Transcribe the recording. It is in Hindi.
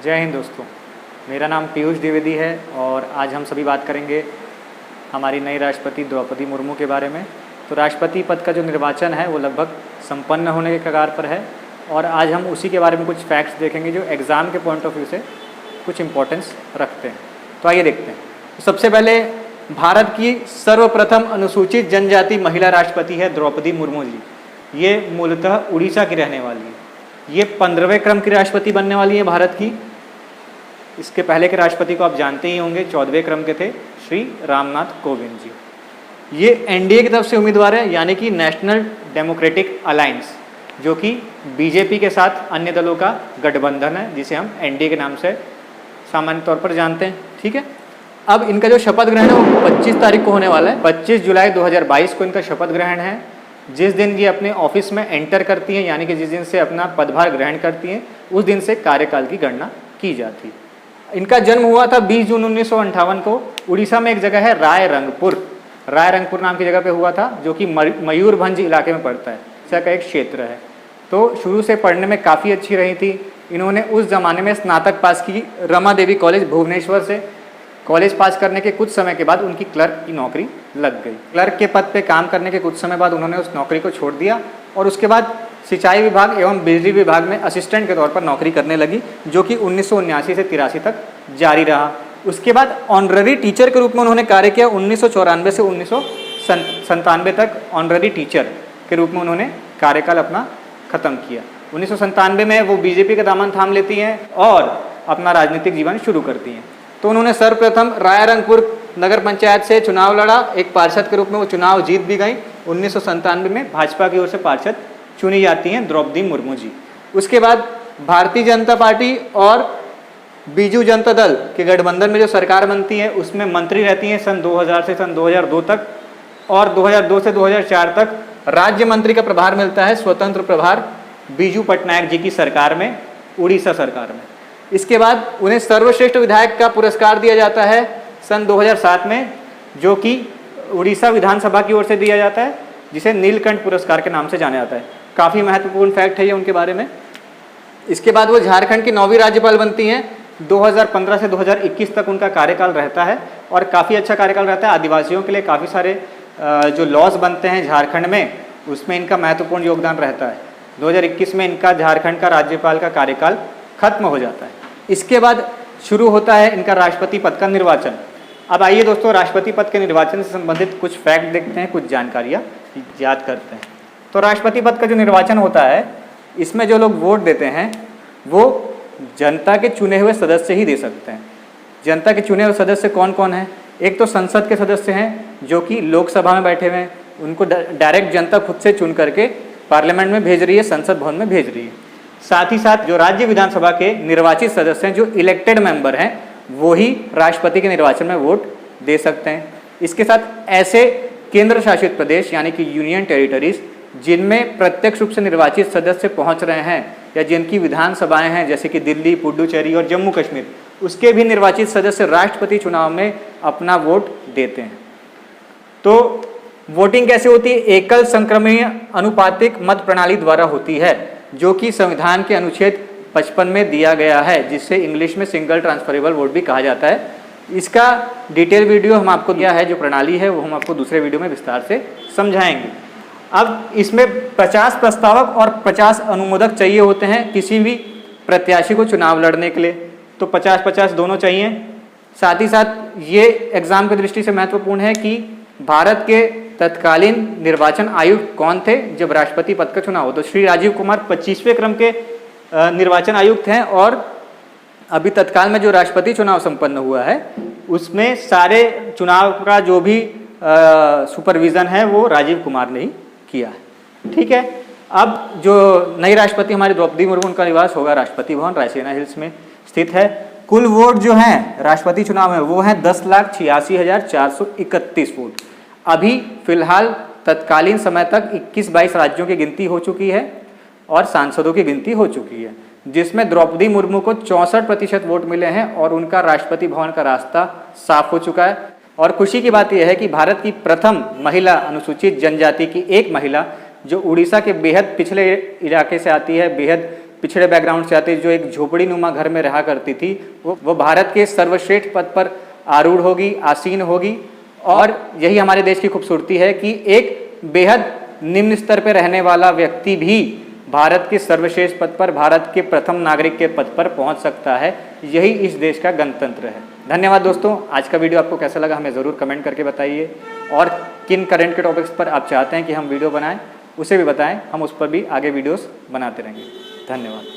जय हिंद दोस्तों, मेरा नाम पीयूष द्विवेदी है और आज हम सभी बात करेंगे हमारी नई राष्ट्रपति द्रौपदी मुर्मू के बारे में। तो राष्ट्रपति पद का जो निर्वाचन है वो लगभग संपन्न होने के कगार पर है और आज हम उसी के बारे में कुछ फैक्ट्स देखेंगे जो एग्ज़ाम के पॉइंट ऑफ व्यू से कुछ इम्पोर्टेंस रखते हैं। तो आइए देखते हैं। तो सबसे पहले भारत की सर्वप्रथम अनुसूचित जनजाति महिला राष्ट्रपति है द्रौपदी मुर्मू जी। ये मूलतः उड़ीसा की रहने वाली है। ये 15वें क्रम की राष्ट्रपति बनने वाली है भारत की। इसके पहले के राष्ट्रपति को आप जानते ही होंगे, 14वें क्रम के थे, श्री रामनाथ कोविंद जी। ये एनडीए की तरफ से उम्मीदवार है, यानी कि नेशनल डेमोक्रेटिक अलायंस, जो कि बीजेपी के साथ अन्य दलों का गठबंधन है, जिसे हम एनडीए के नाम से सामान्य तौर पर जानते हैं। ठीक है। अब इनका जो शपथ ग्रहण है वो 25 तारीख को होने वाला है। 25 जुलाई 2022 को इनका शपथ ग्रहण है। जिस दिन ये अपने ऑफिस में एंटर करती हैं, यानी कि जिस दिन से अपना पदभार ग्रहण करती हैं, उस दिन से कार्यकाल की गणना की जाती है। इनका जन्म हुआ था 20 जून 1958 को। उड़ीसा में एक जगह है रायरंगपुर नाम की जगह पे हुआ था, जो कि मयूरभंज इलाके में पड़ता है, इसका का एक क्षेत्र है। तो शुरू से पढ़ने में काफ़ी अच्छी रही थी। इन्होंने उस जमाने में स्नातक पास की रमा देवी कॉलेज भुवनेश्वर से। कॉलेज पास करने के कुछ समय के बाद उनकी क्लर्क की नौकरी लग गई। क्लर्क के पद पे काम करने के कुछ समय बाद उन्होंने उस नौकरी को छोड़ दिया और उसके बाद सिंचाई विभाग एवं बिजली विभाग में असिस्टेंट के तौर पर नौकरी करने लगी, जो कि 1979 से 83 तक जारी रहा। उसके बाद ऑनररी टीचर के रूप में उन्होंने कार्य किया। 1994 से 1997 तक ऑनररी टीचर के रूप में उन्होंने कार्यकाल अपना खत्म किया। 1997 में वो बीजेपी का दामन थाम लेती हैं और अपना राजनीतिक जीवन शुरू करती हैं। तो उन्होंने सर्वप्रथम रायरंगपुर नगर पंचायत से चुनाव लड़ा। एक पार्षद के रूप में वो चुनाव जीत भी गई। 1997 में भाजपा की ओर से पार्षद चुनी जाती हैं द्रौपदी मुर्मू जी। उसके बाद भारतीय जनता पार्टी और बीजू जनता दल के गठबंधन में जो सरकार बनती है, उसमें मंत्री रहती हैं सन 2000 से सन 2002 तक, और 2002 से 2004 तक राज्य मंत्री का प्रभार मिलता है, स्वतंत्र प्रभार, बीजू पटनायक जी की सरकार में, उड़ीसा सरकार में। इसके बाद उन्हें सर्वश्रेष्ठ विधायक का पुरस्कार दिया जाता है सन 2007 में, जो कि उड़ीसा विधानसभा की ओर से दिया जाता है, जिसे नीलकंठ पुरस्कार के नाम से जाना जाता है। काफ़ी महत्वपूर्ण फैक्ट है ये उनके बारे में। इसके बाद वो झारखंड की 9वीं राज्यपाल बनती हैं। 2015 से 2021 तक उनका कार्यकाल रहता है और काफ़ी अच्छा कार्यकाल रहता है। आदिवासियों के लिए काफ़ी सारे जो लॉज बनते हैं झारखंड में, उसमें इनका महत्वपूर्ण योगदान रहता है। 2021 में इनका झारखंड का राज्यपाल का कार्यकाल खत्म हो जाता है। इसके बाद शुरू होता है इनका राष्ट्रपति पद का निर्वाचन। अब आइए दोस्तों, राष्ट्रपति पद के निर्वाचन से संबंधित कुछ फैक्ट देखते हैं, कुछ जानकारियाँ याद करते हैं। तो राष्ट्रपति पद का जो निर्वाचन होता है, इसमें जो लोग वोट देते हैं वो जनता के चुने हुए सदस्य ही दे सकते हैं। जनता के चुने हुए सदस्य कौन कौन हैं? एक तो संसद के सदस्य हैं, जो कि लोकसभा में बैठे हुए हैं। उनको डायरेक्ट जनता खुद से चुन करके पार्लियामेंट में भेज रही है, संसद भवन में भेज रही है। साथ ही साथ जो राज्य विधानसभा के निर्वाचित सदस्य हैं, जो इलेक्टेड मेंबर हैं, वो ही राष्ट्रपति के निर्वाचन में वोट दे सकते हैं। इसके साथ ऐसे केंद्र शासित प्रदेश यानी कि यूनियन टेरिटरीज, जिनमें प्रत्यक्ष रूप से निर्वाचित सदस्य पहुंच रहे हैं या जिनकी विधानसभाएं हैं, जैसे कि दिल्ली, पुडुचेरी और जम्मू कश्मीर, उसके भी निर्वाचित सदस्य राष्ट्रपति चुनाव में अपना वोट देते हैं। तो वोटिंग कैसे होती है? एकल संक्रमणीय अनुपातिक मत प्रणाली द्वारा होती है, जो कि संविधान के अनुच्छेद 55 में दिया गया है, जिससे इंग्लिश में सिंगल ट्रांसफरेबल वोट भी कहा जाता है। इसका डिटेल वीडियो हम आपको दिया है, जो प्रणाली है वो हम आपको दूसरे वीडियो में विस्तार से समझाएंगे। अब इसमें 50 प्रस्तावक और 50 अनुमोदक चाहिए होते हैं किसी भी प्रत्याशी को चुनाव लड़ने के लिए। तो 50-50 दोनों चाहिए। साथ ही साथ ये एग्जाम की दृष्टि से महत्वपूर्ण है कि भारत के तत्कालीन निर्वाचन आयुक्त कौन थे जब राष्ट्रपति पद का चुनाव हो। तो श्री राजीव कुमार 25वें क्रम के निर्वाचन आयुक्त हैं और अभी तत्काल में जो राष्ट्रपति चुनाव संपन्न हुआ है, उसमें सारे चुनाव का जो भी सुपरविजन है वो राजीव कुमार ने ही किया है। ठीक है। अब जो नई राष्ट्रपति हमारी द्रौपदी मुर्मू, उनका निवास होगा राष्ट्रपति भवन, रायसीना हिल्स में स्थित है। कुल वोट जो हैं राष्ट्रपति चुनाव में वो हैं 10,86,431 वोट। अभी फिलहाल तत्कालीन समय तक 21-22 राज्यों की गिनती हो चुकी है और सांसदों की गिनती हो चुकी है, जिसमें द्रौपदी मुर्मू को 64% वोट मिले हैं और उनका राष्ट्रपति भवन का रास्ता साफ हो चुका है। और खुशी की बात यह है कि भारत की प्रथम महिला अनुसूचित जनजाति की एक महिला, जो उड़ीसा के बेहद पिछले इलाके से आती है, बेहद पिछड़े बैकग्राउंड से आती, जो एक झोपड़ी नुमा घर में रहा करती थी, वो भारत के सर्वश्रेष्ठ पद पर आरूढ़ होगी, आसीन होगी। और यही हमारे देश की खूबसूरती है कि एक बेहद निम्न स्तर पर रहने वाला व्यक्ति भी भारत के सर्वश्रेष्ठ पद पर, भारत के प्रथम नागरिक के पद पर पहुंच सकता है। यही इस देश का गणतंत्र है। धन्यवाद दोस्तों। आज का वीडियो आपको कैसा लगा हमें ज़रूर कमेंट करके बताइए, और किन करंट के टॉपिक्स पर आप चाहते हैं कि हम वीडियो बनाएं उसे भी बताएं, हम उस पर भी आगे वीडियोस बनाते रहेंगे। धन्यवाद।